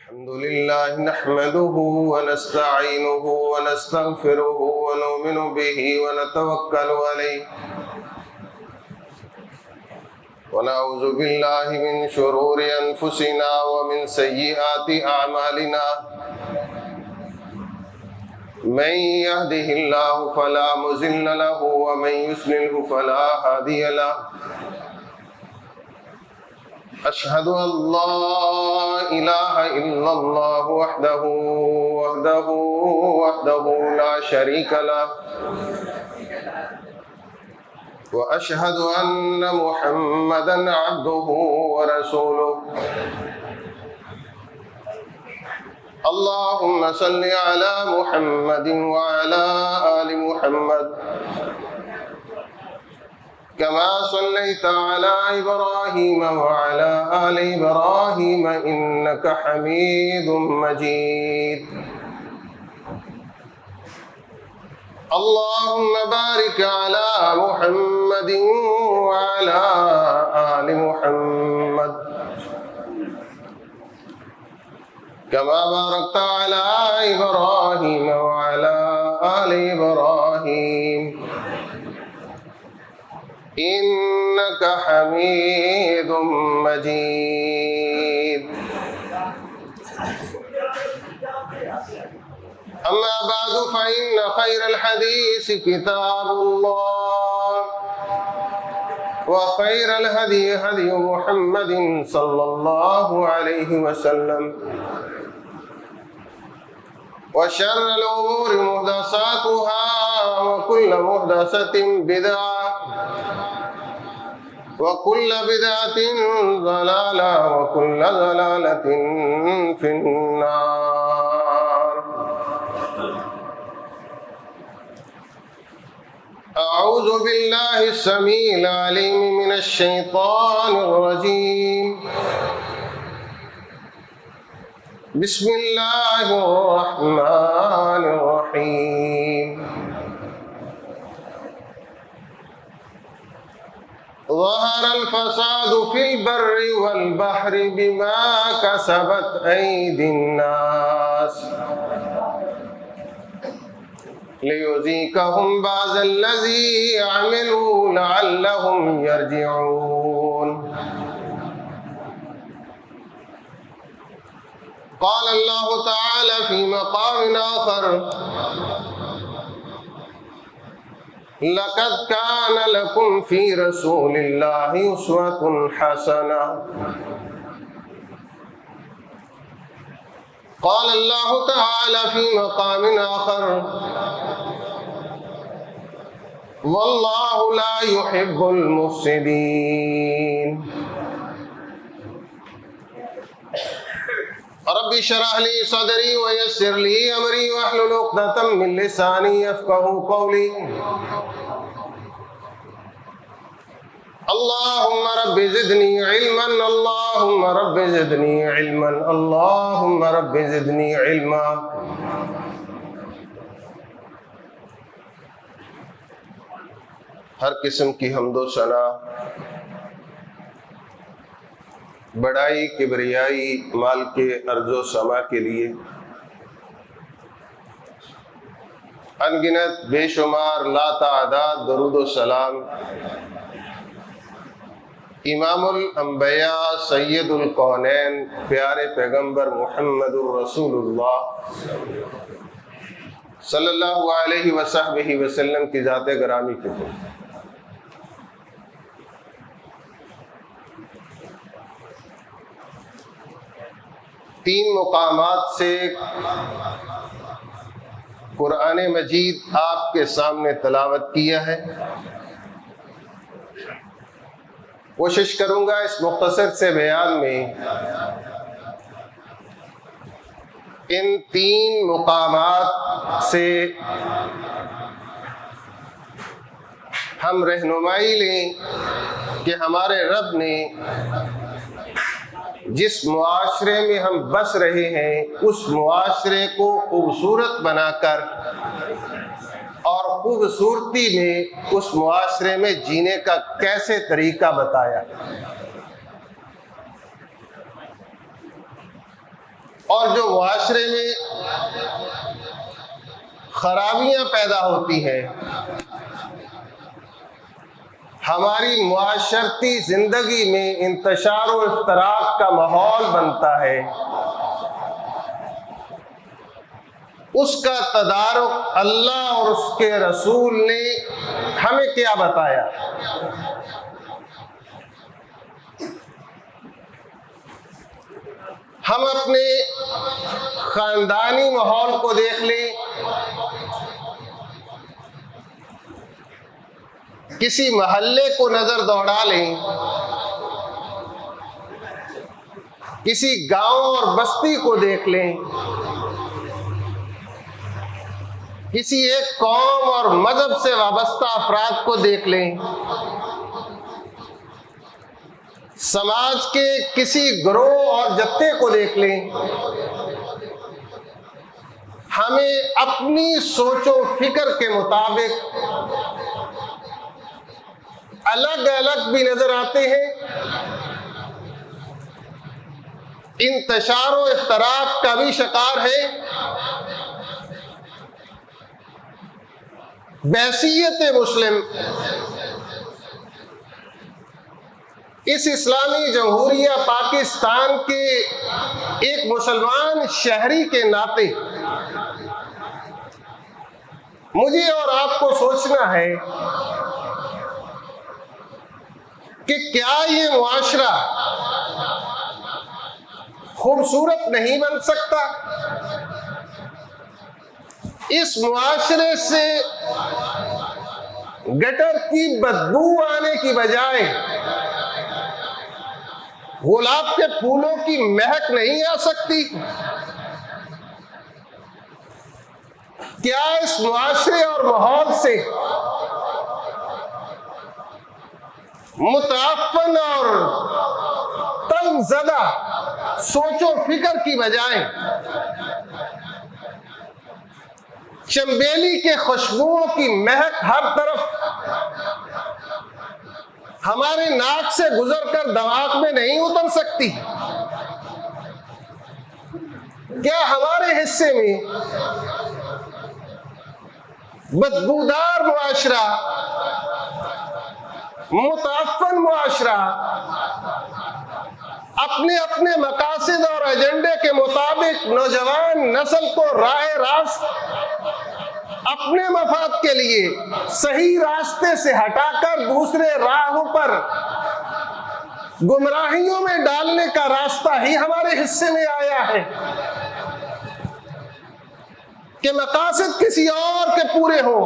अल्हम्दुलिल्लाह नहमदुहु व नस्तईनुहु व नस्तगफिरुहु व नुमिनु बिही व नतवक्कलु अलैहि व नऊज़ु बिल्लाहि मिन शुरूरि अनफुसिना व मिन सय्यिआति अअमालिना मन यहदिहिल्लाहु फला मुज़िल्ल लहु व मन युज़्लिल्हु फला हादिय लहु अशहदु अल्ला इलाहा इल्लल्लाह वहदहु ला शरीका लहु व अशहदु अन्न मुहम्मदन अब्दुहु व रसूलुहु अल्लाहुम्मा सल्लि अला मुहम्मदिन व अला आलि मुहम्मद कमा सल्लैता अला इब्राहीम व अला आलि इब्राहीम इन्नका हमीदुम मजीद। अल्लाहुम्मा बारिक अला मुहम्मदिन व अला आलि मुहम्मद कमा बारकता अला इब्राहीम व अला आलि इब्राहीम इन्नका हमीदुम मजीद। अम्मा बादु फ़इन्न ख़ैरल हदीस किताबुल्लाह व ख़ैरल हदी हदी मुहम्मदिन सल्लल्लाहु अलैहि वसल्लम व शर्रल उमूरि मुहदसातुहा व कुल्लु मुहदसतिन बिदअह वकुल्ल बिदअतिन ज़लाला वकुल्ल ज़लालतिन फिन्नार। अऊज़ु बिल्लाहि अस्समीइल अलीम मिनश शैतानिर रजीम। बिस्मिल्लाहिर रहमानिर रहीम। ज़हरल फ़सादु फ़िल बर्रि वल बहरि बिमा कसबत ऐदिन नास लियुज़ीक़हुम बअज़ल्लज़ी अमिलू लअल्लहुम यरजिऊन। क़ाल अल्लाहु तआला फ़ी मक़ामिन आख़र लक़द कान लकुम फ़ी रसूलिल्लाहि उस्वतुन हसनह। क़ाल अल्लाहु तआला फ़ी मक़ामिन आख़र वल्लाहु ला युहिब्बुल मुफ़्सिदीन। रब्बि इश्रह ली सदरी व यस्सिर ली अमरी वहलुल उक़दतम मिन लिसानी यफ़क़हू क़ौली। अल्लाहुम्मा रब्बि ज़िदनी इल्मन अल्लाहुम्मा रब्बि ज़िदनी इल्मन अल्लाहुम्मा रब्बि ज़िदनी इल्मा। हर किस्म की हम्दो सना, बड़ाई किबरियाई माल के अर्ज़ो समा के लिए अनगिनत बेशुमार लातादाद दरूद व सलाम इमामुल अंबिया सैयदुल कौनैन प्यारे पैगंबर मुहम्मदुर रसूलुल्लाह सल्लल्लाहु अलैहि वसहबिहि वसल्लम की ज़ाते गरामी के ऊपर। तीन मुकामात से कुरान मजीद आपके सामने तलावत किया है। कोशिश करूंगा इस मुख्तसर से बयान में इन तीन मुकामात से हम रहनुमाई लें कि हमारे रब ने जिस मुआशरे में हम बस रहे हैं उस मुआशरे को खूबसूरत बनाकर और खूबसूरती में उस मुआशरे में जीने का कैसे तरीका बताया। और जो मुआशरे में खराबियां पैदा होती हैं, हमारी मुआशरती जिंदगी में इंतशार और इफ्तराक का माहौल बनता है, उसका तदारुक अल्लाह और उसके रसूल ने हमें क्या बताया? हम अपने खानदानी माहौल को देख लें, किसी महल्ले को नजर दौड़ा लें, किसी गांव और बस्ती को देख लें, किसी एक कौम और मजहब से वाबस्ता अफराद को देख लें, समाज के किसी ग्रोह और जत्थे को देख लें, हमें अपनी सोचो फिक्र के मुताबिक अलग अलग भी नजर आते हैं। इंतशार और इफ्तराक का भी शिकार है। बैसियत मुस्लिम इस इस्लामी जमहूरिया पाकिस्तान के एक मुसलमान शहरी के नाते मुझे और आपको सोचना है कि क्या ये मुआशरा खूबसूरत नहीं बन सकता? इस मुआशरे से गटर की बदबू आने की बजाय गुलाब के फूलों की महक नहीं आ सकती? क्या इस मुआशरे और माहौल से मुताफन और तंगज़दा सोचो फिक्र की बजाय चंबेली के खुशबुओं की महक हर तरफ हमारे नाक से गुजरकर दिमाग में नहीं उतर सकती? क्या हमारे हिस्से में बदबूदार मुआशरा, मुताफन मुआशरा अपने अपने मकासद और एजेंडे के मुताबिक नौजवान नस्ल को राह रास्त अपने मफाद के लिए सही रास्ते से हटाकर दूसरे राहों पर गुमराहियों में डालने का रास्ता ही हमारे हिस्से में आया है कि मकासद किसी और के पूरे हो,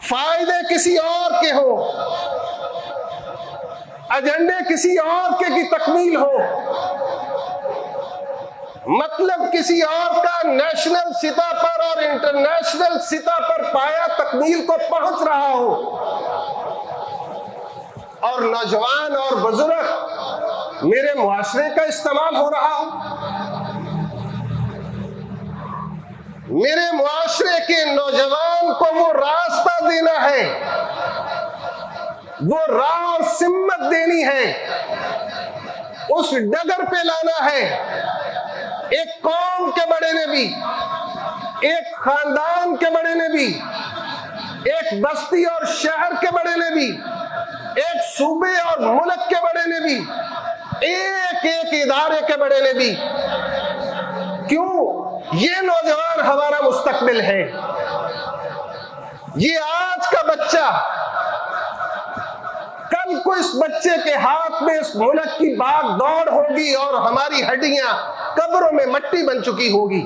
फायदे किसी और के हो, एजेंडे किसी और के की तकमील हो, मतलब किसी और का नेशनल सतह पर और इंटरनेशनल सतह पर पाया तकमील को पहुंच रहा हो, और नौजवान और बुजुर्ग मेरे मुआशरे का इस्तेमाल हो रहा हो। मेरे मुआशरे के नौजवान को वो रास्ता देना है, वो राह और सिम्मत देनी है, उस डगर पे लाना है। एक कौम के बड़े ने भी, एक खानदान के बड़े ने भी, एक बस्ती और शहर के बड़े ने भी, एक सूबे और मुल्क के बड़े ने भी, एक एक इदारे के बड़े ने भी। क्यों? ये नौजवान हमारा मुस्तकबिल है। ये आज का बच्चा, कल को इस बच्चे के हाथ में इस मुल्क की भाग दौड़ होगी और हमारी हड्डियां कब्रों में मट्टी बन चुकी होगी।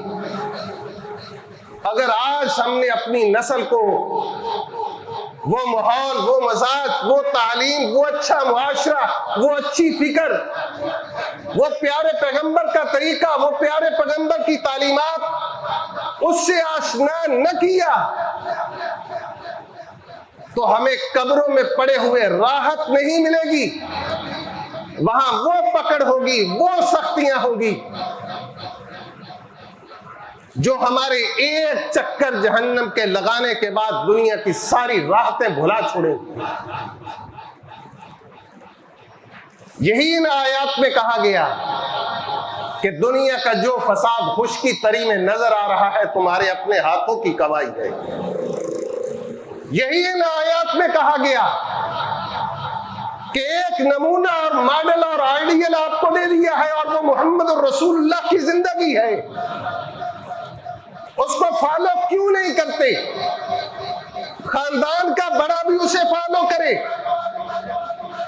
अगर आज हमने अपनी नस्ल को वो माहौल, वो मजाज, वो तालीम, वो अच्छा मुआशरा, वो अच्छी फिक्र, वो प्यारे पैगंबर का तरीका, वो प्यारे पैगंबर की तालीमात उससे आशना न किया तो हमें कब्रों में पड़े हुए राहत नहीं मिलेगी। वहां वो पकड़ होगी, वो सख्तियां होगी जो हमारे एक चक्कर जहन्नम के लगाने के बाद दुनिया की सारी राहतें भुला छोड़ेंगी। यही इन आयात में कहा गया कि दुनिया का जो फसाद खुश्की तरी में नजर आ रहा है तुम्हारे अपने हाथों की कमाई है। यही इन आयत में कहा गया कि एक नमूना और मॉडल और आइडियल आपको दे दिया है और वो मोहम्मद और रसूलुल्लाह की जिंदगी है। उसको फॉलो क्यों नहीं करते? खानदान का बड़ा भी उसे फॉलो करे,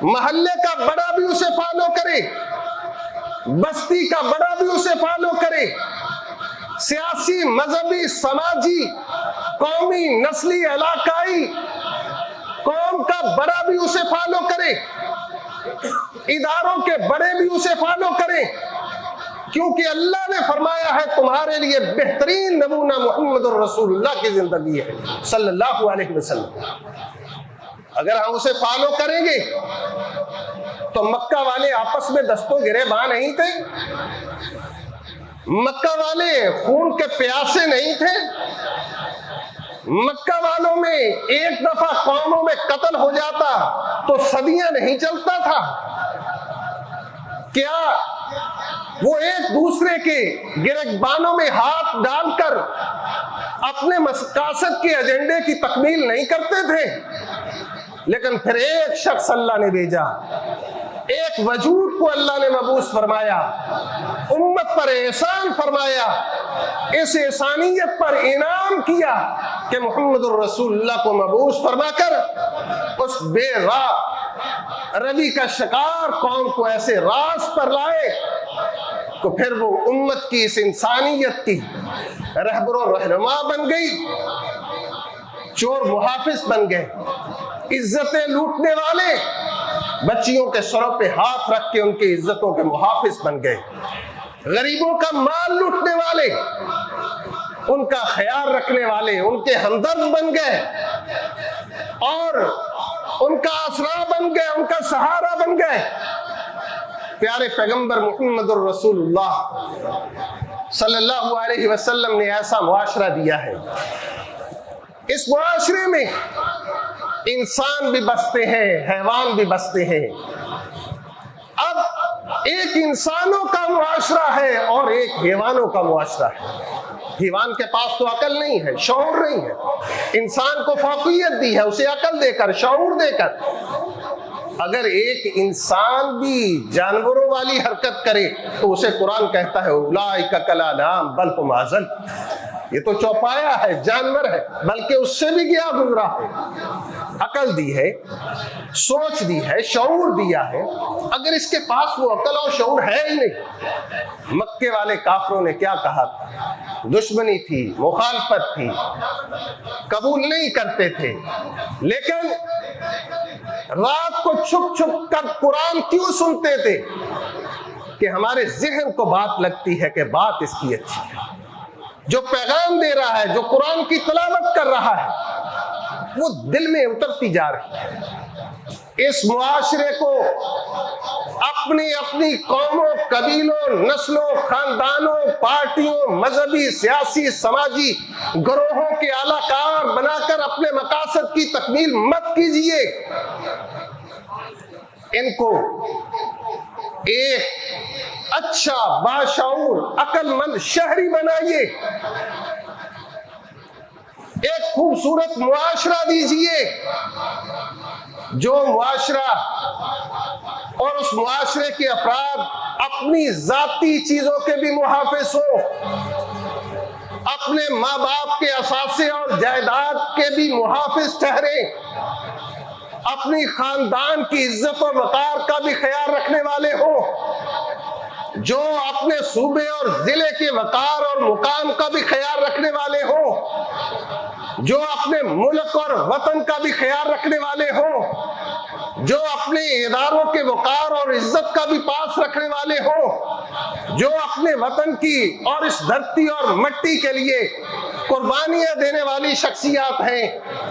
मोहल्ले का बड़ा भी उसे फॉलो करे, बस्ती का बड़ा भी उसे फॉलो करे, सियासी, मजहबी, समाजी, कौमी, नस्ली, इलाकाई, कौम का बड़ा भी उसे फॉलो करे, इदारों के बड़े भी उसे फॉलो करें, क्योंकि अल्लाह ने फरमाया है तुम्हारे लिए बेहतरीन नमूना मोहम्मद और रसूलुल्लाह की जिंदगी है सल्लल्लाहु अलैहि वसल्लम। अगर हम उसे फॉलो करेंगे तो मक्का वाले आपस में दस्तों गिरेबां नहीं थे, मक्का वाले खून के प्यासे नहीं थे, मक्का वालों में एक दफा कौमों में कत्ल हो जाता तो सदियां नहीं चलता था। क्या वो एक दूसरे के गिरफ्तारों में हाथ डालकर अपने मकसद के एजेंडे की तकमील नहीं करते थे? लेकिन फिर एक शख्स अल्लाह ने भेजा, एक वजूद को अल्लाह ने मबूस फरमाया, उम्मत पर एहसान फरमाया, इस एहसानियत पर इनाम किया कि मोहम्मद रसूलुल्लाह को मबूस फरमाकर उस बेराह रवि का शिकार कौम को ऐसे रास पर लाए तो फिर वो उम्मत की इस इंसानियत की रहबरो रहनुमा बन गई, चोर मुहाफिज बन गए, इज्जतें लूटने वाले बच्चियों के सरों पे हाथ रख के उनकी इज्जतों के मुहाफिज बन गए, गरीबों का माल लूटने वाले उनका ख्याल रखने वाले उनके हमदर्द बन गए और उनका आसरा बन गए, उनका सहारा बन गए। प्यारे पैगंबर मोहम्मद रसूलुल्लाह सल्लल्लाहु अलैहि वसल्लम ने ऐसा मुआशरा दिया है। इस मुआशरे में इंसान भी बसते हैं, हैवान भी बसते हैं। अब एक इंसानों का मुआशरा है और एक हैवानों का मुआशरा है। हैवान के पास तो अकल नहीं है, शऊर नहीं है, इंसान को फौकियत दी है उसे अकल देकर, शऊर देकर। अगर एक इंसान भी जानवरों वाली हरकत करे तो उसे कुरान कहता है उलाइका कलानाम बल हुम अज़ल, ये तो चौपाया है, जानवर है, बल्कि उससे भी गया गुजरा है। अकल दी है, सोच दी है, शऊर दिया है। अगर इसके पास वो अकल और शऊर है ही नहीं। मक्के वाले काफरों ने क्या कहा था? दुश्मनी थी, मुखालफत थी, कबूल नहीं करते थे, लेकिन रात को छुप छुप कर कुरान क्यों सुनते थे? कि हमारे जिहन को बात लगती है कि बात इसकी अच्छी है, जो पैगाम दे रहा है, जो कुरान की तिलावत कर रहा है, वो दिल में उतरती जा रही है। इस मुआशरे को अपनी अपनी कौमों, कबीलों, नस्लों, खानदानों, पार्टियों, मजहबी, सियासी, समाजी ग्रोहों के आलाकार बनाकर अपने मकासद की तकमील मत कीजिए। इनको एक अच्छा, बाशऊर, अकलमंद शहरी बनाइए, एक खूबसूरत मुआशरा दीजिए, जो मुआशरा और उस मुआशरे के अफराद अपनी जाती चीजों के भी मुहाफिज हो, अपने माँ बाप के असासे और जायदाद के भी मुहाफिज ठहरे, अपनी खानदान की इज्जत और वकार का भी ख्याल रखने वाले हो, जो अपने सूबे और जिले के वकार और मुकाम का भी ख्याल रखने वाले हो, जो अपने मुल्क और वतन का भी ख्याल रखने वाले हो, जो अपने इदारों के वकार और इज्जत का भी पास रखने वाले हो, जो अपने वतन की और इस धरती और मिट्टी के लिए कुर्बानियां देने वाली शख्सियात हैं,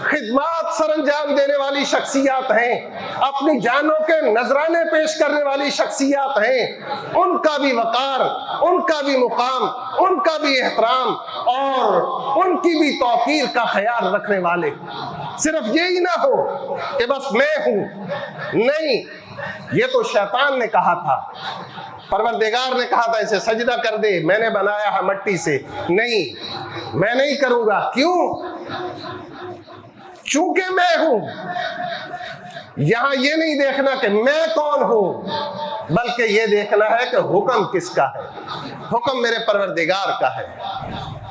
खिदमत सरंजाम देने वाली शख्सियात हैं, अपनी जानों के नजराने पेश करने वाली शख्सियात हैं, उनका भी वकार, उनका भी मुकाम, उनका भी एहतराम और उनकी भी तौकीर का ख्याल रखने वाले। सिर्फ यही ना हो कि बस मैं हूं, नहीं, ये तो शैतान ने कहा था परवरदिगार ने कहा था इसे सजदा कर दे, मैंने बनाया है मिट्टी से, नहीं मैं नहीं करूंगा। क्यों? चूंकि मैं हूं। यहां ये नहीं देखना कि मैं कौन हूं, बल्कि ये देखना है कि हुक्म किसका है। हुक्म मेरे परवरदिगार का है।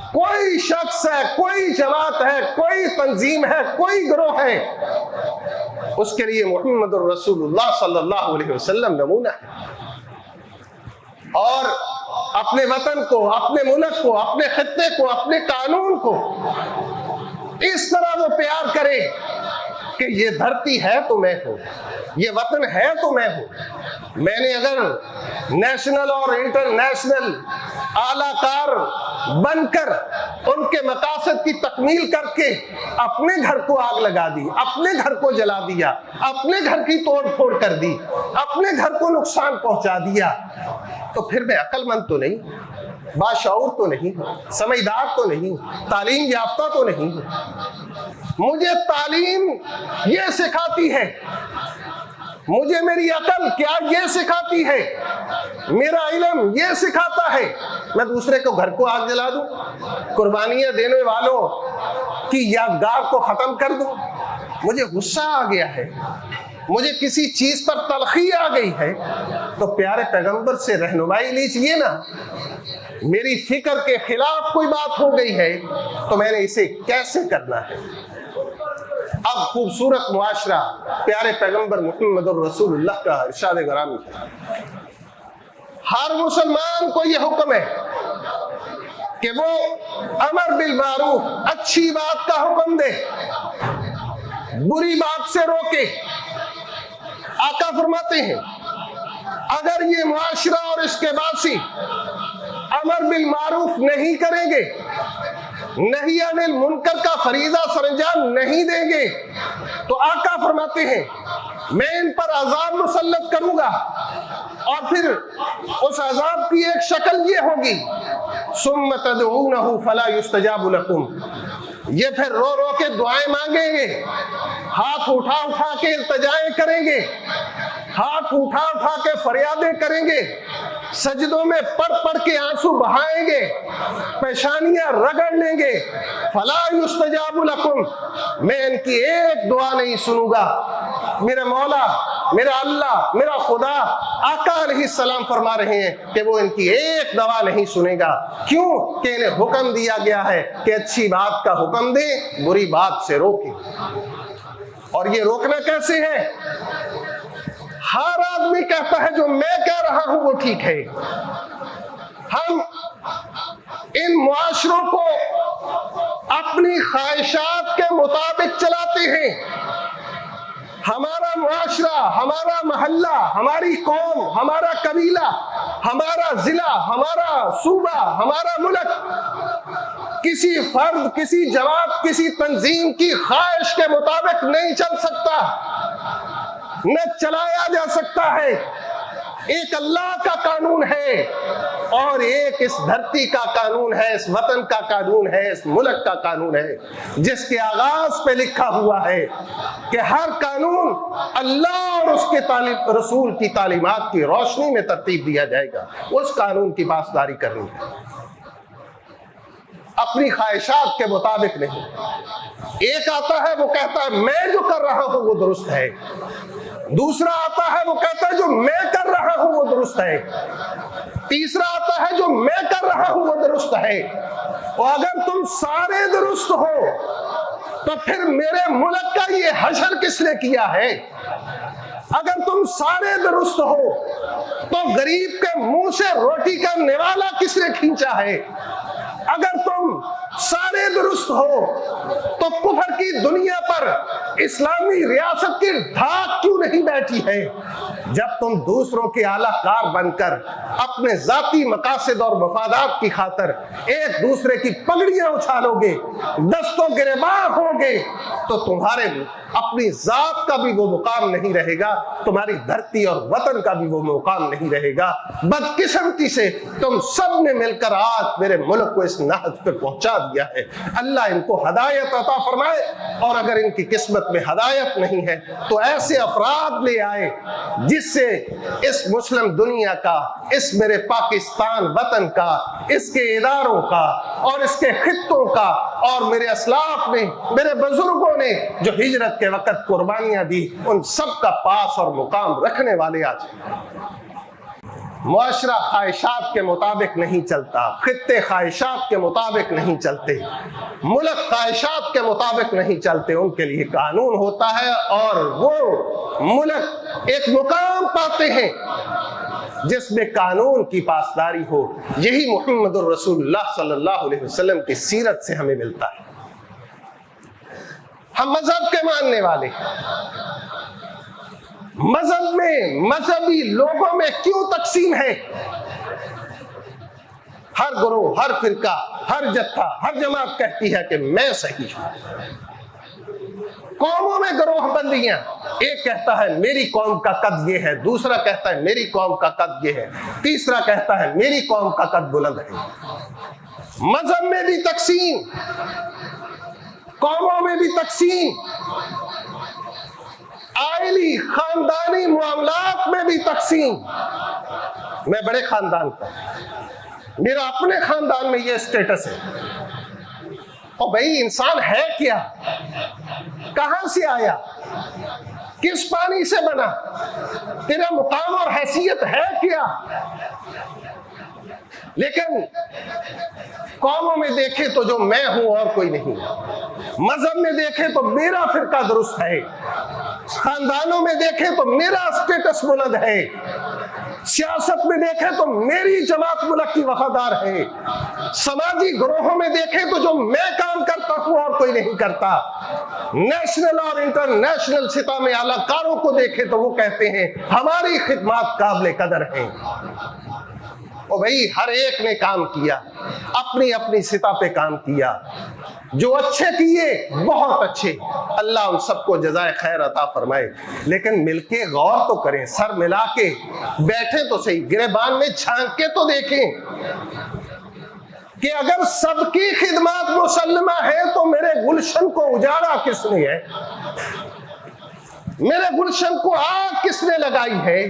कोई शख्स है, कोई जमात है, कोई तंजीम है, कोई गिरोह है, उसके लिए मुहम्मदुर रसूलुल्लाह सल्लल्लाहु अलैहि वसल्लम नमूना है। और अपने वतन को, अपने मुल्क को, अपने खित्ते को, अपने कानून को इस तरह वो प्यार करे कि ये धरती है तो मैं हूं, ये वतन है तो मैं हूं। मैंने अगर नेशनल और इंटरनेशनल आलाकार बनकर उनके मकासद की तकमील करके अपने घर को आग लगा दी, अपने घर को जला दिया, अपने घर की तोड़ फोड़ कर दी, अपने घर को नुकसान पहुंचा दिया, तो फिर मैं अक्लमंद तो नहीं, बाशऊर तो नहीं, समझदार तो नहीं, तालीम याफ्ता तो नहीं। मुझे तालीम ये सिखाती है, मुझे मेरी अकल क्या ये सिखाती है, मेरा इल्म ये सिखाता है मैं दूसरे को घर को आग जला दूं, कुर्बानियां देने वालों की यादगार को खत्म कर दूं। मुझे गुस्सा आ गया है, मुझे किसी चीज पर तलखी आ गई है, तो प्यारे पैगंबर से रहनुमाई लीजिए ना। मेरी फिक्र के खिलाफ कोई बात हो गई है तो मैंने इसे कैसे करना है। अब खूबसूरत मुआशरा प्यारे पैगंबर मुहम्मदुर रसूलुल्लाह का इरशाद गरामी है। हर मुसलमान को यह हुक्म है कि वो अमर बिल मारूफ, अच्छी बात का हुक्म दे, बुरी बात से रोके। आका फरमाते हैं अगर ये मुआशरा और इसके बासी अमर बिल मारूफ नहीं करेंगे, नहीं अनिल मुनकर का फरीजा सरंजाम नहीं देंगे, तो आका फरमाते हैं मैं इन पर अजाब मुसल्लत करूंगा। और फिर उस अजाब की एक शक्ल ये होगी, सुम्म तदऊनहु फला युस्तजाबु लकुम, ये फिर रो रो के दुआएं मांगेंगे, हाथ उठा उठा के इल्तिजाएं करेंगे, हाथ उठा उठा के फरियादें करेंगे, सजदों में पढ़ पढ़ के आंसू बहाएंगे, पेशानियां रगड़ लेंगे, फला युस्तजाबु लकुम, मैं इनकी एक दुआ नहीं सुनूंगा। मेरा मौला, मेरा अल्लाह, मेरा खुदा आका अलैहिस्सलाम फरमा रहे हैं कि वो इनकी एक दवा नहीं सुनेगा। क्यों? कि इन्हें हुक्म दिया गया है कि अच्छी बात का हुक्म दे, बुरी बात से रोके। और ये रोकना कैसे है? हर आदमी कहता है जो मैं कह रहा हूं वो ठीक है। हम इन मुआशरों को अपनी ख्वाहिशात के मुताबिक चलाते हैं। हमारा मुआशरा, हमारा मोहल्ला, हमारी कौम, हमारा कबीला, हमारा जिला, हमारा सूबा, हमारा मुल्क किसी फर्द, किसी जमात, किसी तंजीम की ख्वाहिश के मुताबिक नहीं चल सकता, न चलाया जा सकता है। एक अल्लाह का कानून है और एक इस धरती का कानून है, इस वतन का कानून है, इस मुल्क का कानून है, जिसके आगाज पे लिखा हुआ है कि हर कानून अल्लाह और उसके रसूल की तालीमात की रोशनी में तरतीब दिया जाएगा। उस कानून की पासदारी करनी है, अपनी ख्वाहिशात के मुताबिक नहीं। एक आता है वो कहता है मैं जो कर रहा हूं वो दुरुस्त है, दूसरा आता है वो कहता है जो मैं कर रहा हूं वो दुरुस्त है, तीसरा आता है जो मैं कर रहा हूं वो दुरुस्त है। और अगर तुम सारे दुरुस्त हो तो फिर मेरे मुल्क का ये हशर किसने किया है? अगर तुम सारे दुरुस्त हो तो गरीब के मुंह से रोटी का निवाला किसने खींचा है? अगर तुम सारे दुरुस्त हो तो कुफर की दुनिया पर इस्लामी रियासत की धाक क्यों नहीं बैठी है? जब तुम दूसरों के आलाकार बनकर अपने जाती मकासद और मफादात की खातर एक दूसरे की पगड़ियां उछालोगे, दस्तों गिरबान होगे, तो तुम्हारे अपनी जात का भी वो मुकाम नहीं रहेगा, तुम्हारी धरती और वतन का भी वो मुकाम नहीं रहेगा। बदकिस्मती से तुम सब ने मिलकर आज मेरे मुल्क को इस नहज पर पहुंचा दिया है। अल्लाह इनको हदायत अता फरमाए, और अगर इनकी किस्मत में हदायत नहीं है तो ऐसे अफराद ले आए जिससे इस मुस्लिम दुनिया का, इस मेरे पाकिस्तान वतन का, इसके इदारों का और इसके खित्तों का और मेरे असलाफ ने, मेरे बुजुर्गों ने जो हिजरत के वक्त कुर्बानियां दी, उन सब का पास और मुकाम रखने वाले आज मुआशरा ख्वाहिशात के मुताबिक नहीं चलता, खित्ते ख्वाहिशात के मुताबिक नहीं चलते, मुल्क ख्वाहिशात के मुताबिक नहीं चलते। उनके लिए कानून होता है और वो मुल्क एक मुकाम पाते हैं जिसमें कानून की पासदारी हो। यही मुहम्मदुर रसूलुल्लाह सल्लल्लाहु अलैहि वसल्लम की सीरत से हमें मिलता है। हम मजहब के मानने वाले, मजहब में, मजहबी लोगों में क्यों तकसीम है? हर गुरूह, हर फिरका, हर जत्था, हर जमात कहती है कि मैं सही हूं। कौमों में ग्रोह बंदियां, एक कहता है मेरी कौम का कद ये है, दूसरा कहता है मेरी कौम का कद ये है, तीसरा कहता है मेरी कौम का कद बुलंद है। मजहब में भी तकसीम, कौमों में भी तकसीम, आइली खानदानी मामलात में भी तकसीम। मैं बड़े खानदान का, मेरा अपने खानदान में ये स्टेटस है। और भाई इंसान है क्या, कहां से आया, किस पानी से बना, तेरा मुकाम और हैसियत है क्या? लेकिन कौमों में देखे तो जो मैं हूं और कोई नहीं, मजहब में देखे तो मेरा फिरका दुरुस्त है, खानदानों में देखे तो मेरा स्टेटस बुलंद है, सियासत में देखे तो मेरी जमात मुल्क की वफादार है, समाजी ग्रोहों में देखे तो जो मैं काम करता हूं और कोई नहीं करता, नेशनल और इंटरनेशनल सतह में अलाकारों को देखे तो वो कहते हैं हमारी खिदमत काबिल कदर है। और भाई हर एक ने काम किया, अपनी अपनी सतह पे काम किया, जो अच्छे किए बहुत अच्छे, अल्लाह उन सबको जज़ाए खैर अता फरमाए। लेकिन मिलके गौर तो करें, सर मिला के बैठे तो सही, गिरेबान में झांक के तो देखें कि अगर सबकी खिदमत मुसल्लमा है तो मेरे गुलशन को उजाड़ा किसने है, मेरे गुलशन को आग किसने लगाई है,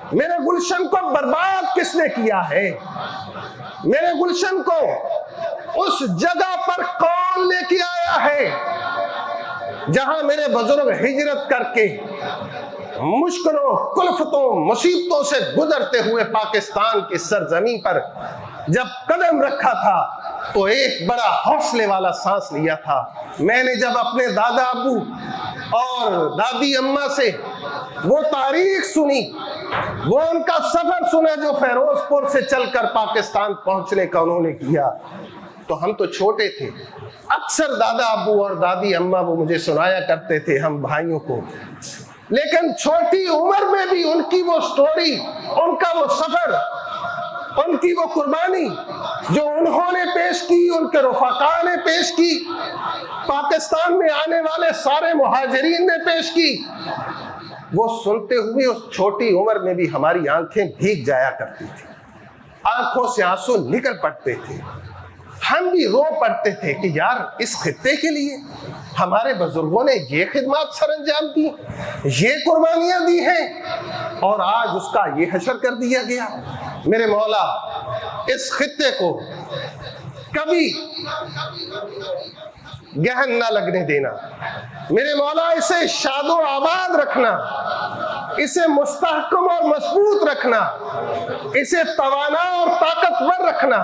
मेरे गुलशन को बर्बाद किसने किया है, मेरे गुलशन को उस जगह पर कौन लेके आया है जहां मेरे बुजुर्ग हिजरत करके मुश्किलों, कुल्फतों, मुसीबतों से गुजरते हुए पाकिस्तान की सरजमीन पर जब कदम रखा था तो एक बड़ा हौसले वाला सांस लिया था। मैंने जब अपने दादा अबू और दादी अम्मा से वो तारीख सुनी, वो उनका सफर सुना जो फिरोजपुर से चलकर पाकिस्तान पहुंचने का उन्होंने किया, तो हम तो छोटे थे। अक्सर दादा अबू और दादी अम्मा वो मुझे सुनाया करते थे हम भाइयों को, लेकिन छोटी उम्र में भी उनकी वो स्टोरी, उनका वो सफर, उनकी वो कुर्बानी जो उन्होंने पेश की, उनके रफ़ाक़ा ने पेश की, पाकिस्तान में आने वाले सारे मुहाजिरीन ने पेश की, वो सुनते हुए उस छोटी उम्र में भी हमारी आंखें भीग जाया करती थी, आंखों से आंसू निकल पड़ते थे। हम भी रो पड़ते थे कि यार इस खित्ते के लिए हमारे बुजुर्गों ने ये खिदमत सरंजाम दी, ये कुर्बानियां दी हैं और आज उसका ये हशर कर दिया गया। मेरे मौला इस खित्ते को कभी गहन ना लगने देना, मेरे मौला इसे शादो आबाद रखना, इसे मुस्तहकम और मजबूत रखना, इसे तवाना और ताकतवर रखना,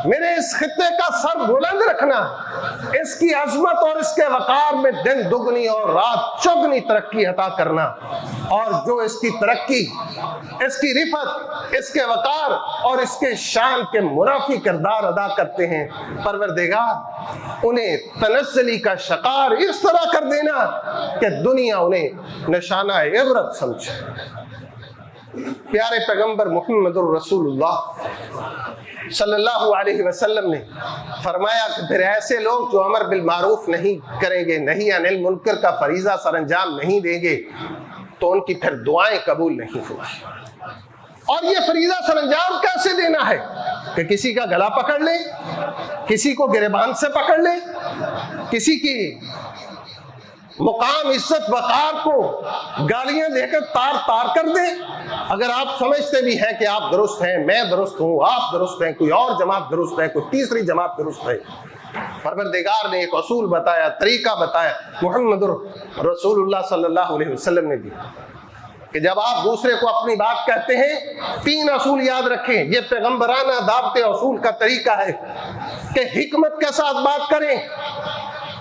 मेरे इस खित्ते का सर बुलंद रखना, इसकी अजमत और इसके वकार में दिन दुगनी और रात चौगनी तरक्की अता करना, और जो इसकी तरक्की, इसकी रिफत, इसके वकार और इसके शान के मुनाफी किरदार अदा करते हैं, परवरदिगार उन्हें तनस्सली का शिकार इस तरह कर देना कि दुनिया उन्हें निशाना इबरत समझे। प्यारे पैगंबर मुहम्मदुर रसूलुल्लाह सल्लल्लाहु अलैहि वसल्लम ने फरमाया कि फिर ऐसे लोग जो अमर बिल मारूफ नहीं करेंगे, नहीं अनिल मुनकर का फरीजा सरंजाम नहीं देंगे, तो उनकी फिर दुआएं कबूल नहीं होगी। और ये फरीजा सरंजाम कैसे देना है कि किसी का गला पकड़ ले, किसी को गिरेबान से पकड़ ले, किसी की मुकाम, इज्जत, वकार को गालियां देकर तार तार कर दे। अगर आप समझते भी हैं कि आप दुरुस्त हैं, मैं दुरुस्त हूं, आप दुरुस्त हैं, कोई और जमात दुरुस्त है, कोई तीसरी जमात दुरुस्त है, परवरदिगार ने एक असूल बताया, तरीका बताया, मुहम्मदुर रसूलुल्लाह सल्लल्लाहु अलैहि वसल्लम ने दिया कि जब आप दूसरे को अपनी बात कहते हैं, 3 असूल याद रखें। ये पैगंबराना दावते असूल का तरीका है कि हिकमत के साथ बात करें,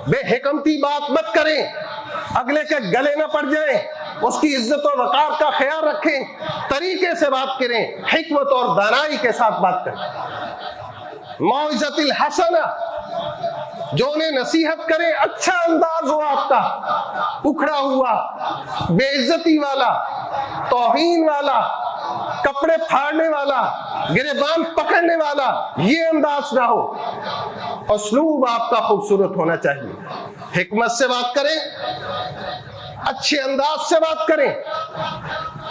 बेहिकमती बात मत करें, अगले के गले न पड़ जाए, उसकी इज्जत और वकार का ख्याल रखें, तरीके से बात करें, हिकमत और दानाई के साथ बात करें। मौइज़तिल हसना, जो उन्हें नसीहत करे, अच्छा अंदाज हो आपका, उखड़ा हुआ, बेइज्जती वाला, तौहीन वाला, कपड़े फाड़ने वाला, गिरेबान पकड़ने वाला, ये अंदाज ना हो। उसलूब आपका खूबसूरत होना चाहिए। हिकमत से बात करें, अच्छे अंदाज से बात करें,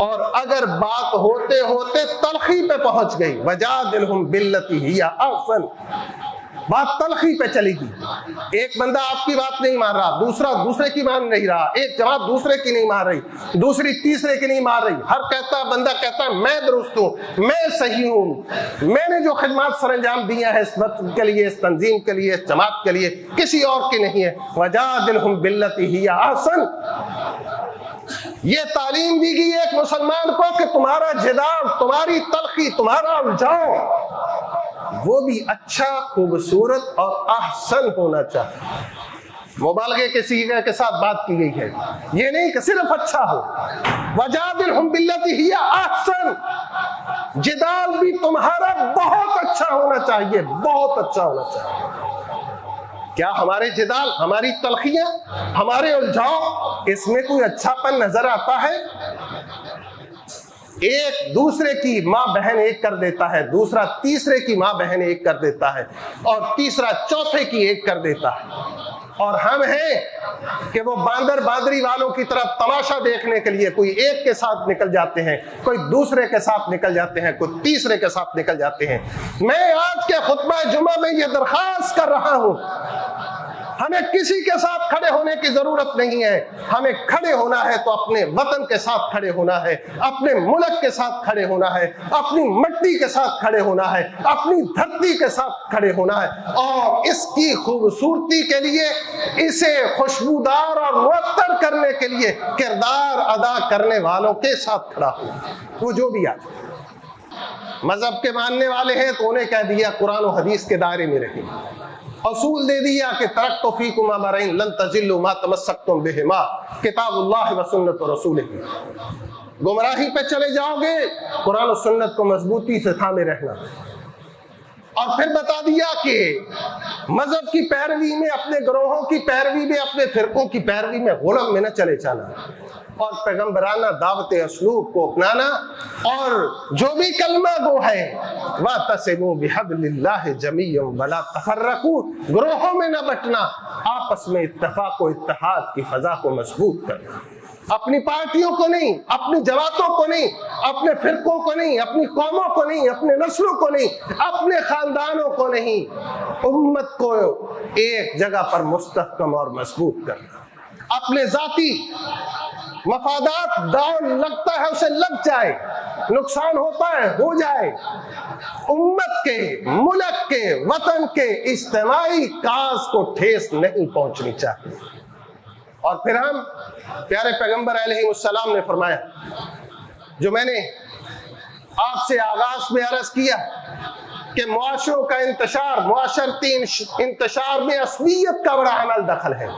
और अगर बात होते होते तलखी पे पहुंच गई, वजादिलहुम बिल्लती हिया अहसन, बात तलखी पे चलेगी, एक बंदा आपकी बात नहीं मान रहा, दूसरा दूसरे की मान नहीं रहा, एक जमात दूसरे की नहीं मान रही, दूसरी तीसरे की नहीं मान रही, हर बंदा कहता है मैं दुरुस्त हूँ, मैं सही हूँ, मैंने जो खिदमत सरंजाम दिया है इस मस्जिद के लिए, इस तंजीम के लिए, इस जमात के लिए, किसी और की नहीं है। वजादिलहुम बिल्लती हिया अहसन, ये तालीम दी गई एक मुसलमान को कि तुम्हारा जिदाल, तुम्हारी तलखी, तुम्हारा उलझाव वो भी अच्छा, खूबसूरत और अहसन होना चाहिए। मुबालगे के सीगे के साथ बात की गई है, ये नहीं कि सिर्फ अच्छा हो। वजादिलहुम बिल्लती हिया अहसन, जिदाल भी तुम्हारा बहुत अच्छा होना चाहिए, बहुत अच्छा होना चाहिए। क्या हमारे जिदाल, हमारी तलखियां, हमारे उलझाव, इसमें कोई अच्छापन नजर आता है? एक दूसरे की माँ बहन एक कर देता है, दूसरा तीसरे की माँ बहन एक कर देता है, और तीसरा चौथे की एक कर देता है। और हम हैं कि वो बांदर बांदरी वालों की तरफ तमाशा देखने के लिए कोई एक के साथ निकल जाते हैं, कोई दूसरे के साथ निकल जाते हैं, कोई तीसरे के साथ निकल जाते हैं। मैं आज के खुतबा जुमा में ये दरखास्त कर रहा हूं, हमें किसी के साथ खड़े होने की जरूरत नहीं है। हमें खड़े होना है तो अपने वतन के साथ खड़े होना है, अपने मुल्क के साथ खड़े होना है, अपनी मिट्टी के साथ खड़े होना है, अपनी धरती के साथ खड़े होना है, और इसकी खूबसूरती के लिए, इसे खुशबूदार और मुअत्तर करने के लिए किरदार अदा करने वालों के साथ खड़ा हो। वो जो भी आए, मजहब के मानने वाले हैं तो उन्हें कह दिया कुरान और हदीस के दायरे में रहिए, असूल दे दिया कि तरक्तु फीकुम अमरैन लन तजिल्लु मा तमस्सक्तुम बिहिमा किताबुल्लाह व सुन्नत रसूलिही। गुमराही पे चले जाओगे, कुरान और सुन्नत को मजबूती से थामे रहना। और फिर बता दिया कि मजहब की पैरवी में, अपने ग्रोहों की पैरवी में, अपने फिरकों की पैरवी में गुलाम में न चले जाना, और पैगंबराना दावत असलूब को अपनाना, और जो भी कलमा गो है वातसिमू बिहब्लिल्लाहि जमीअन वला तफर्रकू, ग्रोहों में न बंटना, आपस में इत्तफाक व इत्तेहाद की फजा को मजबूत करना। अपनी पार्टियों को नहीं, अपनी जमातों को नहीं, अपने फिरकों को नहीं, अपनी कौमों को नहीं, अपने नस्लों को नहीं, अपने खानदानों को नहीं, उम्मत को एक जगह पर मुस्तहकम और मजबूत करना। अपने जाती मफादात दाव लगता है उसे लग जाए, नुकसान होता है हो जाए, उम्मत के, मुल्क के, वतन के इज्तिमाई काज को ठेस नहीं पहुंचनी चाहिए। और फिर हम प्यारे पैगंबर अलैहिस्सलाम ने फरमाया, जो मैंने आपसे आगाज में अर्ज किया कि मुआशरों का इंतशार, मुआशरती इंतशार में असबियत का बड़ा अमल दखल है।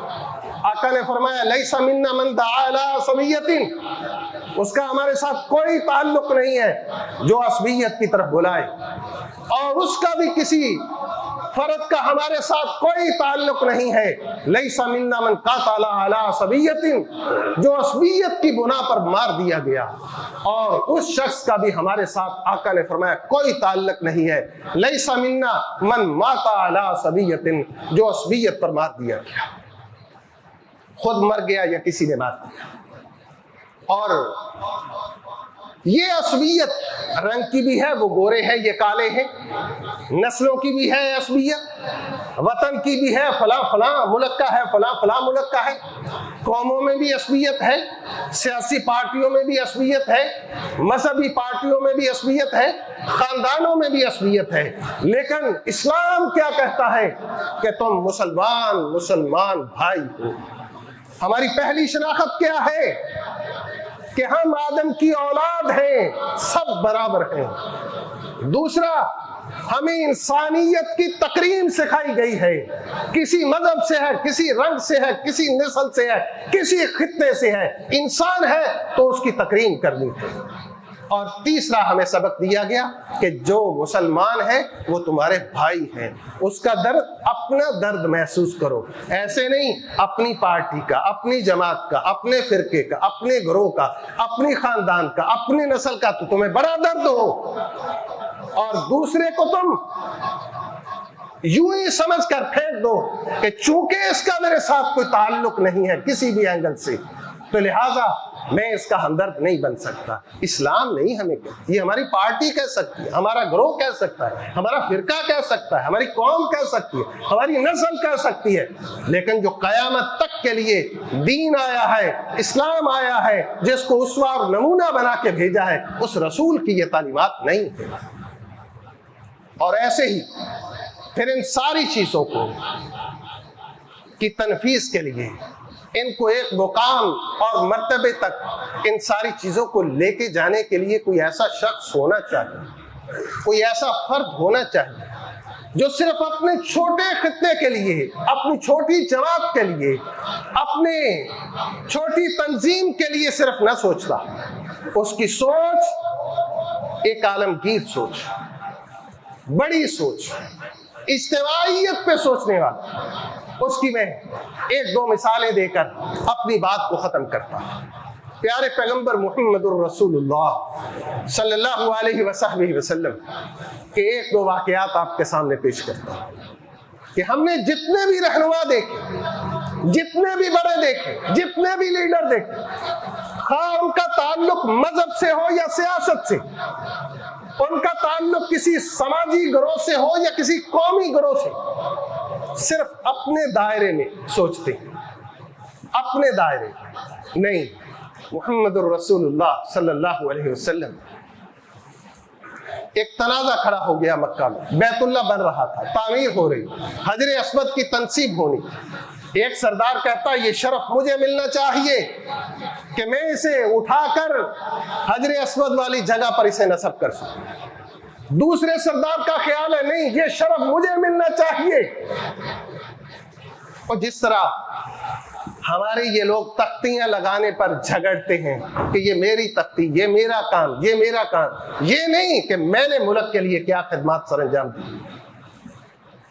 आका ने फरमाया लैसा मिन्ना मन दआ अला असबियतिन, उसका हमारे साथ कोई ताल्लुक नहीं है जो असबियत की तरफ बुलाए, और उसका भी किसी फर्द का हमारे साथ कोई ताल्लुक नहीं है। लैसा मिन्ना मन कातला अला असबियतिन, जो असबियत की बुना पर मार दिया गया, और उस शख्स का भी हमारे साथ आका ने फरमाया कोई ताल्लुक नहीं है। लैसा मिन्ना मन माता अला असबियतिन, जो असबियत पर मार दिया गया, खुद मर गया या किसी ने मार दिया। और ये असबियत रंग की भी है, वो गोरे हैं ये काले हैं, नस्लों की भी है असबियत, वतन की भी है, फला फला मुल्क का है, फला फला मुल्क का है, कौमों में भी असबियत है, सियासी पार्टियों में भी असबियत है, मजहबी पार्टियों में भी असबियत है, खानदानों में भी असबियत है। लेकिन इस्लाम क्या कहता है कि तुम मुसलमान मुसलमान भाई हो। हमारी पहली शनाख्त क्या है कि हम आदम की औलाद हैं, सब बराबर हैं। दूसरा, हमें इंसानियत की तकरीम सिखाई गई है। किसी मजहब से है, किसी रंग से है, किसी नस्ल से है, किसी खित्ते से है, इंसान है तो उसकी तकरीम करनी है। और तीसरा, हमें सबक दिया गया कि जो मुसलमान है वो तुम्हारे भाई हैं, उसका दर्द, अपना दर्द महसूस करो। ऐसे नहीं अपनी पार्टी का, अपनी जमात का, अपने फिरके का, अपने ग्रोह का, अपनी खानदान का, अपनी नस्ल का तो तुम्हें बड़ा दर्द हो, और दूसरे को तुम यूं ही समझ कर फेंक दो कि चूंकि इसका मेरे साथ कोई ताल्लुक नहीं है किसी भी एंगल से, तो लिहाजा मैं इसका हमदर्द नहीं बन सकता। इस्लाम नहीं हमें कहती, ये हमारी पार्टी कह सकती है, हमारा ग्रोह कह सकता है, हमारा फिरका कह सकता है, हमारी कौम कह सकती है, हमारी नस्ल कह सकती है, लेकिन जो कयामत तक के लिए दीन आया है, इस्लाम आया है, जिसको उसवा और नमूना बना के भेजा है, उस रसूल की ये तालीमात नहीं है। और ऐसे ही फिर इन सारी चीजों को की तनफीज के लिए, इनको एक मुकाम और मर्तबे तक इन सारी चीजों को लेके जाने के लिए कोई ऐसा शख्स होना चाहिए, कोई ऐसा फर्द होना चाहिए जो सिर्फ अपने छोटे खित्ते के लिए, अपनी छोटी जमात के लिए, अपने छोटी तंजीम के लिए सिर्फ न सोचता। उसकी सोच एक आलमगीर सोच, बड़ी सोच, इज्तिमाइयत पे सोचने वाला। उसकी मैं एक दो मिसालें देकर अपनी बात को खत्म करता हूं। प्यारे पैगंबर मुहम्मदुर रसूलुल्लाह सल्लल्लाहु अलैहि वसल्लम के एक दो वाकयात आपके सामने पेश करता हूं कि हमने जितने भी रहनुमा देखे, जितने भी बड़े देखे, जितने भी लीडर देखे, खां उनका ताल्लुक मजहब से हो या सियासत से, उनका ताल्लुक किसी समाजी गिरोह से हो या किसी कौमी गिरोह से, सिर्फ अपने दायरे में सोचते हैं, अपने दायरे नहीं। मुहम्मदुर रसूलुल्लाह सल्लल्लाहु अलैहि वसल्लम, एक तनाजा खड़ा हो गया मक्का में, बैतुल्लाह बन रहा था, तामीर हो रही, हजर अस्वद की तनसीब होनी। एक सरदार कहता ये शरफ मुझे मिलना चाहिए कि मैं इसे उठाकर हजर अस्वद वाली जगह पर इसे नस्ब कर सकूं। दूसरे सरदार का ख्याल है नहीं, ये शरफ मुझे मिलना चाहिए। और जिस तरह हमारे ये लोग तख्तियां लगाने पर झगड़ते हैं कि ये मेरी तख्ती, ये मेरा काम, ये मेरा काम, ये नहीं कि मैंने मुल्क के लिए क्या खिदमत सरंजाम दी,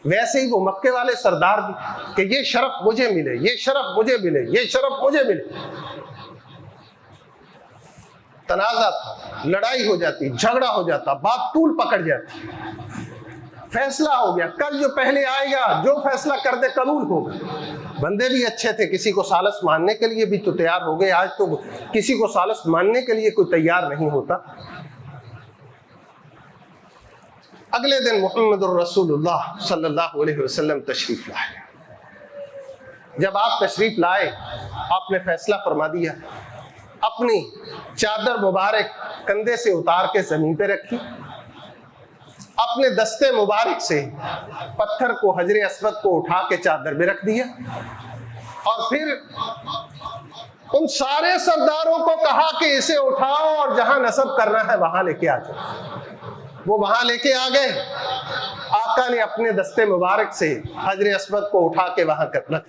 वैसे ही वो मक्के वाले सरदार भी कि ये शरफ मुझे मिले, ये शरफ मुझे मिले, ये शरफ मुझे मिले। तनाजा था, लड़ाई हो जाती, झगड़ा हो जाता, बात तूल पकड़ जाती, फैसला हो गया, कल जो पहले आएगा जो फैसला कर दे कबूल होगा। बंदे भी अच्छे थे, किसी को सालस मानने के लिए भी तो तैयार हो गए। आज तो किसी को सालस मानने के लिए कोई तैयार नहीं होता। अगले दिन मुहम्मदुर रसूलुल्लाह सल्लल्लाहु अलैहि वसल्लम तशरीफ लाए। जब आप तशरीफ लाए, आपने फैसला फरमा दिया, अपनी चादर मुबारक कंधे से उतार के जमीन पे रखी, अपने दस्ते मुबारक से पत्थर को, हजरे अस्वद को उठा के चादर में रख दिया, और फिर उन सारे सरदारों को कहा कि इसे उठाओ और जहां नस्ब करना है वहां लेके आ जाओ। वो वहां लेके आ गए। आका ने अपने दस्ते मुबारक से हजरे अस्वद को उठा के वहां रख दिया।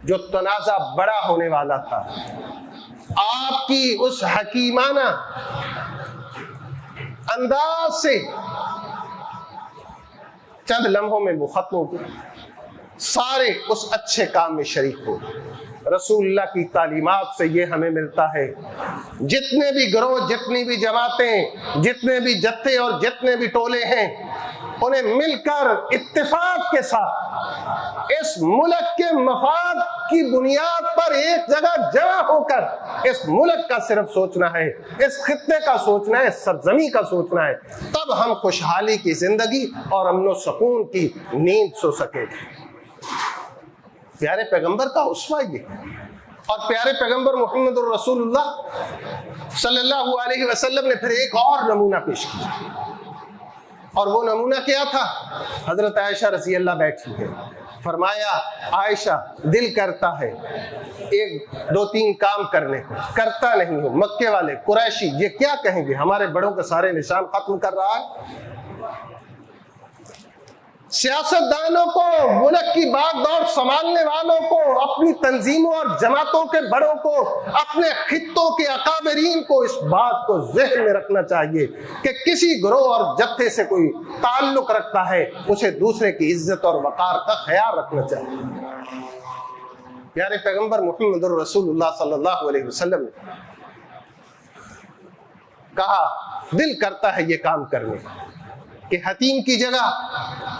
जो तनाजा बड़ा होने वाला था, आपकी उस हकीमाना अंदाज से चंद लम्हों में वो खत्म हो गए। सारे उस अच्छे काम में शरीक हो गए। रसूलुल्लाह की तालीमात से ये हमें मिलता है, जितने भी गिरोह, जितनी भी जमातें, जितने भी जत्थे और जितने भी टोले हैं, उन्हें मिलकर इत्तेफाक के साथ इस मुल्क के मफाद की बुनियाद पर एक जगह जमा होकर इस मुल्क का सिर्फ सोचना है, इस खित्ते का सोचना है, सरजमी का सोचना है। तब हम खुशहाली की जिंदगी और अमन सुकून की नींद सो सके। प्यारे पैगंबर का उसवा ये है। और प्यारे पैगंबर मोहम्मद रसूलुल्लाह सल्लल्लाहु अलैहि वसल्लम ने फिर एक और नमूना पेश किया, और वो नमूना क्या था? हजरत आयशा रज़ी अल्लाह बैठी है, फरमाया आयशा दिल करता है एक दो तीन काम करने को, करता नहीं हो। मक्के वाले कुरैशी ये क्या कहेंगे, हमारे बड़ों के सारे निशान खत्म कर रहा है। सियासतदानों को, मुल्क की बागडोर संभालने वालों को, अपनी तंजीमों और जमातों के बड़ों को, अपने खित्तों के अकाबरीन को इस बात को ज़हन में रखना चाहिए कि किसी गिरोह और जत्थे से कोई ताल्लुक रखता है, उसे दूसरे की इज्जत और वकार का ख्याल रखना चाहिए। प्यारे पैगंबर मोहम्मद रसूलुल्लाह सल्लल्लाहु अलैहि वसल्लम ने कहा दिल करता है ये काम करने का, कि हतीम की जगह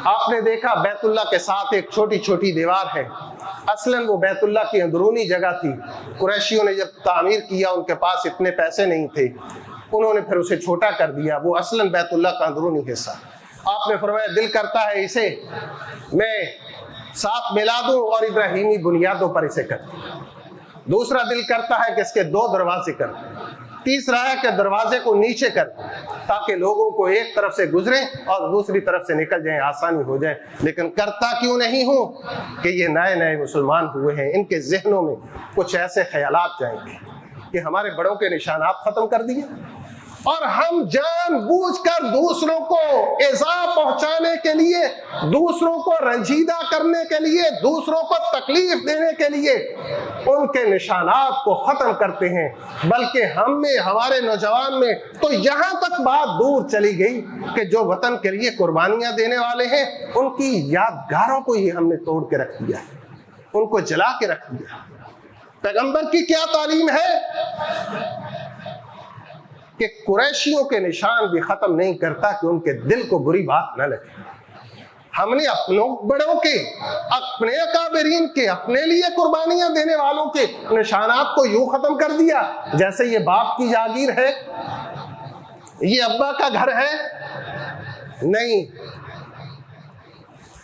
आपने देखा बैतुल्ला के साथ एक छोटी छोटी दीवार है। असलन वो बैतुल्ला की अंदरूनी जगह थी। कुरैशियों ने जब तामीर किया, उनके पास इतने पैसे नहीं थे, उन्होंने फिर उसे छोटा कर दिया। वो असलन बैतुल्ला का अंदरूनी हिस्सा। आपने फरमाया दिल करता है इसे मैं साथ मिला दूं और इब्राहिमी बुनियादों पर इसे कर दूं। दूसरा दिल करता है कि इसके दो दरवाजे कर दूं। तीसरा है कि दरवाजे को नीचे कर ताकि लोगों को एक तरफ से गुजरे और दूसरी तरफ से निकल जाए, आसानी हो जाए। लेकिन करता क्यों नहीं हूं कि ये नए नए मुसलमान हुए हैं, इनके जहनों में कुछ ऐसे ख्यालात जाएंगे कि हमारे बड़ों के निशानात खत्म कर दिए और हम जानबूझकर दूसरों को इज़ा पहुंचाने के लिए, दूसरों को रंजीदा करने के लिए, दूसरों को तकलीफ देने के लिए उनके निशानात को खत्म करते हैं। बल्कि हम में, हमारे नौजवान में तो यहां तक बात दूर चली गई कि जो वतन के लिए कुर्बानियां देने वाले हैं, उनकी यादगारों को ही हमने तोड़ के रख दिया, उनको जला के रख दिया। पैगंबर की क्या तालीम है कि कुरैशियों के निशान भी खत्म नहीं करता कि उनके दिल को बुरी बात न लगे। हमने अपनों बड़ों के, अपने अकाबरीन के, अपने लिए कुर्बानियां देने वालों के निशानात को यूं खत्म कर दिया जैसे ये बाप की जागीर है, ये अब्बा का घर है। नहीं,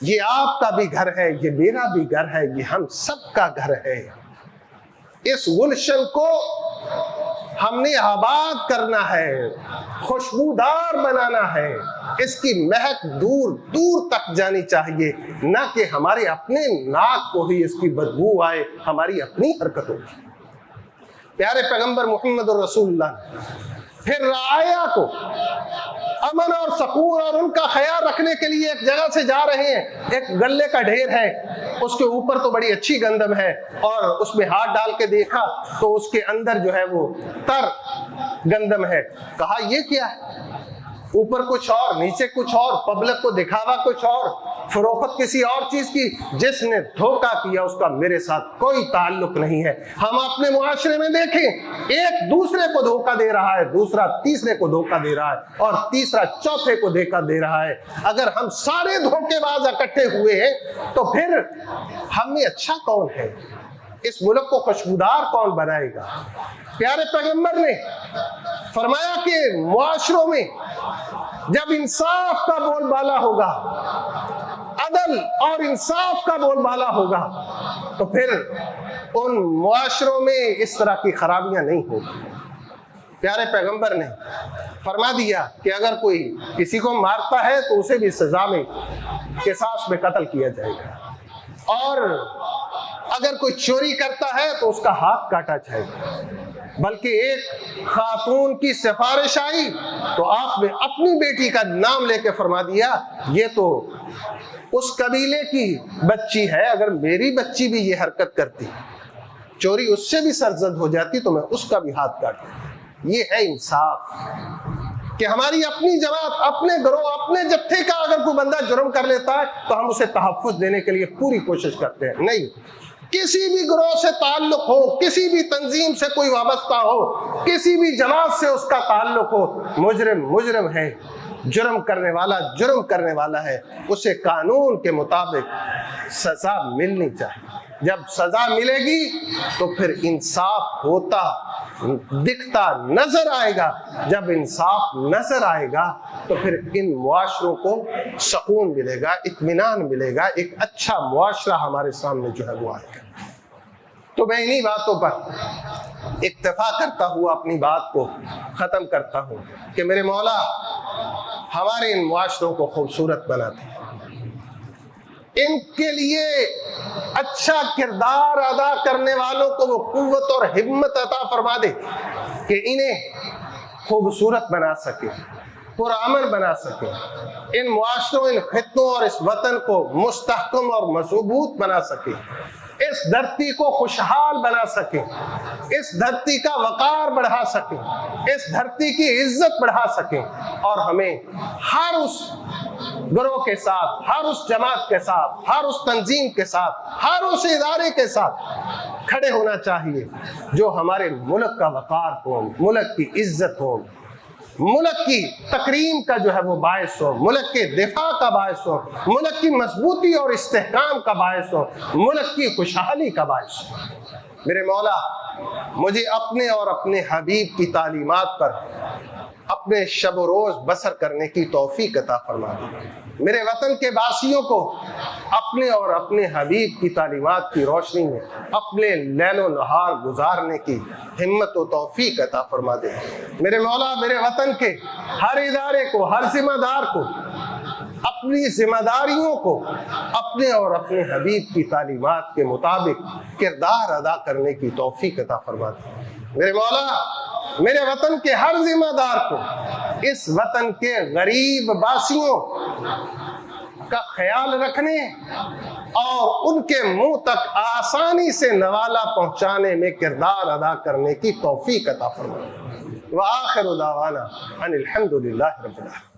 ये आपका भी घर है, ये मेरा भी घर है, ये हम सबका घर है। इस गुलशन को हमने आबाद करना है, खुशबूदार बनाना है, इसकी महक दूर दूर तक जानी चाहिए, न कि हमारे अपने नाक को ही इसकी बदबू आए हमारी अपनी हरकतों की। प्यारे पैगंबर मोहम्मद रसूलुल्लाह फिर राया को अमन और सकून और उनका ख्याल रखने के लिए एक जगह से जा रहे हैं। एक गल्ले का ढेर है, उसके ऊपर तो बड़ी अच्छी गंदम है, और उसमें हाथ डाल के देखा तो उसके अंदर जो है वो तर गंदम है। कहा ये क्या है? ऊपर कुछ और, नीचे कुछ और, पब्लिक को दिखावा कुछ और, फरोख्त किसी और चीज की। जिसने धोखा किया उसका मेरे साथ कोई ताल्लुक नहीं है। हम अपने मुआशरे में देखें, एक दूसरे को धोखा दे रहा है, दूसरा तीसरे को धोखा दे रहा है, और तीसरा चौथे को धोखा दे रहा है। अगर हम सारे धोखेबाज इकट्ठे हुए हैं तो फिर हम में अच्छा कौन है? इस मुल्क को खुशबूदार कौन बनाएगा? प्यारे पैगंबर ने फरमाया कि मुआशरों में जब इंसाफ का बोलबाला होगा, अदल और इंसाफ का बोलबाला होगा, तो फिर उन मुआशरों में इस तरह की खराबियां नहीं होगी। प्यारे पैगंबर ने फरमा दिया कि अगर कोई किसी को मारता है तो उसे भी सजा में, किसास में कत्ल किया जाएगा, और अगर कोई चोरी करता है तो उसका हाथ काटा जाएगा। बल्कि एक खातून की सिफारिश आई तो आपने अपनी बेटी का नाम लेके फरमा दिया ये तो उस कबीले की बच्ची है, अगर मेरी बच्ची भी ये हरकत करती, चोरी उससे भी सरजद हो जाती, तो मैं उसका भी हाथ काटता। ये है इंसाफ कि हमारी अपनी जमात, अपने गिरोह, अपने जत्थे का अगर कोई बंदा जुर्म कर लेता है तो हम उसे तहफ़्फ़ुज़ देने के लिए पूरी कोशिश करते हैं। नहीं, किसी भी गिरोह से ताल्लुक हो, किसी भी तंजीम से कोई वाबस्ता हो, किसी भी जमात से उसका ताल्लुक हो, मुजरिम मुजरिम है, जुर्म करने वाला जुर्म करने वाला है, उसे कानून के मुताबिक सजा मिलनी चाहिए। जब सजा मिलेगी तो फिर इंसाफ होता दिखता नजर आएगा। जब इंसाफ नजर आएगा तो फिर इन मुआशरों को सुकून मिलेगा, इत्मीनान मिलेगा, एक अच्छा मुआशरा हमारे सामने जो है वो आएगा। तो मैं इन्हीं बातों पर इक्तफा करता हुआ अपनी बात को खत्म करता हूं कि मेरे मौला हमारे इन मुआशरों को खूबसूरत बना दे, इनके लिए अच्छा किरदार अदा करने वालों को वो कुव्वत और हिम्मत अता फरमा दे कि इन्हें खूबसूरत बना सके, पुरअमन बना सके, इन मुआशरों, इन खित्तों और इस वतन को मुस्तहकम और मजबूत बना सके, इस धरती को खुशहाल बना सके, इस धरती का वकार बढ़ा सके, इस धरती की इज्जत बढ़ा सके। और हमें हर उस ग्रोह के साथ, हर उस जमात के साथ, हर उस तंजीम के साथ, हर उस इदारे के साथ खड़े होना चाहिए जो हमारे मुल्क का वकार हो, मुल्क की इज्जत हो, मुल्क की तकरीम का जो है वो बायस हो, मुल्क के दिफा का बायस हो, मुल्क की मजबूती और इस्तेहकाम का बायस हो, मुल्क की खुशहाली का बायस हो। मेरे मौला मुझे अपने और अपने हबीब की तालीमात पर अपने शब रोज बसर करने की तौफीक अता फरमा दी। मेरे वतन के वासियों को अपने और अपने हबीब की तालीमात की रोशनी में अपने लैलो नहार गुजारने की हिम्मत और तौफीक अता फरमा दे। मेरे मौला मेरे वतन के हर इदारे को, हर जिम्मेदार को अपनी जिम्मेदारियों को अपने और अपने हबीब की तालीमात के मुताबिक किरदार अदा करने की तौफीक अता फरमा दे। मेरे मौला मेरे वतन के हर जिम्मेदार को इस वतन के गरीब वासियों का ख्याल रखने और उनके मुंह तक आसानी से नवाला पहुंचाने में किरदार अदा करने की तौफीक अता फरमाए। व आखिरु दावाना अनिल हम्दुलिल्लाहि रब्बिल आलमीन।